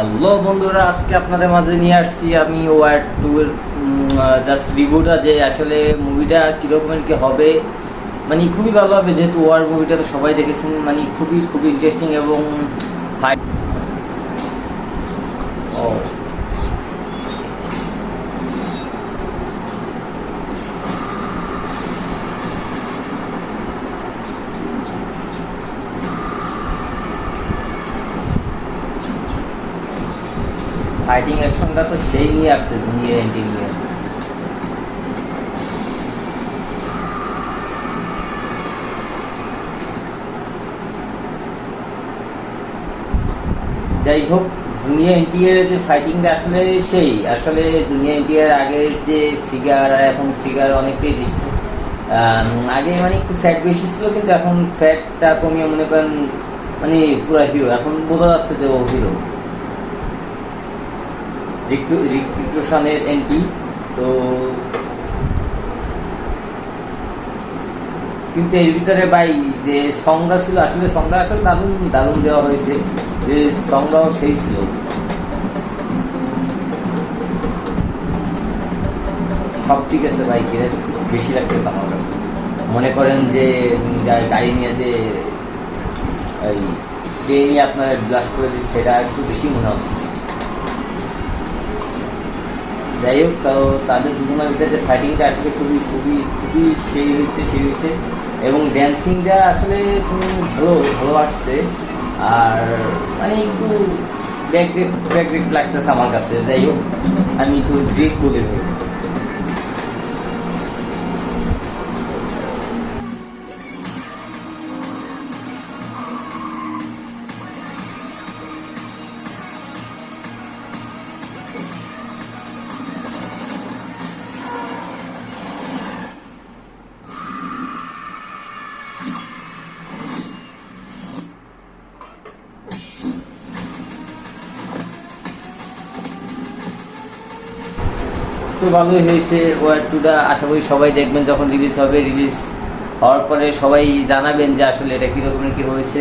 Hello বন্ধুরা, আজকে আপনাদের মাঝে নিয়ে আসছি আমি ওয়ার টু এর জাস্ট রিভিউটা, যে আসলে মুভিটা কীরকমের কি হবে। মানে খুবই ভালো হবে, যেহেতু ওয়ার মুভিটা তো সবাই দেখেছেন। মানে খুবই খুবই ইন্টারেস্টিং এবং ফাইটিং অ্যাকশনটা তো সেই নিয়ে আসছে দুনিয়া এন্ডিং নিয়ে। যাই হোক, জুনিয়র এনটিআর যে ফাইটিংটা আসলে জুনিয়র এনটিআর আগের যে ফিগার আর এখন ফিগার অনেকটাই দিচ্ছে। আগে মানে একটু ফ্যাট বেশি ছিল, কিন্তু এখন ফ্যাটটা কমিয়ে মনে করেন মানে পুরা হিরো। এখন বোঝা যাচ্ছে যে ও হিরো। ঋত্বিক রোশনের এন্টি তো, কিন্তু এর ভিতরে ভাই যে সংটা ছিল, সংটা আসলে দারুণ দারুণ দেওয়া হয়েছে। যে সংটাও সেই ছিল। সব ঠিক আছে ভাই, বেশি লাগতেছে আমার কাছে। মনে করেন যে গাড়ি নিয়ে যে এই ট্রেনে আপনার ব্লাস্ট করে দিচ্ছে, সেটা একটু বেশি মনে হচ্ছে। যাই হোক, তাও তাদের দুজনের ভিতরে যে ফাইটিংটা আসলে খুবই খুবই খুবই সেই হয়েছে এবং ড্যান্সিংটা আসলে ভালো ভালো আসছে। আর মানে একটু ব্যাক লাগতেছে আমার কাছে। যাই হোক, আমি একটু ব্রেক বলে ভাই। তো ভালোই হয়েছে ওয়ার টুটা। আশা করি সবাই দেখবেন যখন রিলিজ হবে। রিলিজ হওয়ার পরে সবাই জানাবেন যে আসলে এটা কীরকমের কী হয়েছে।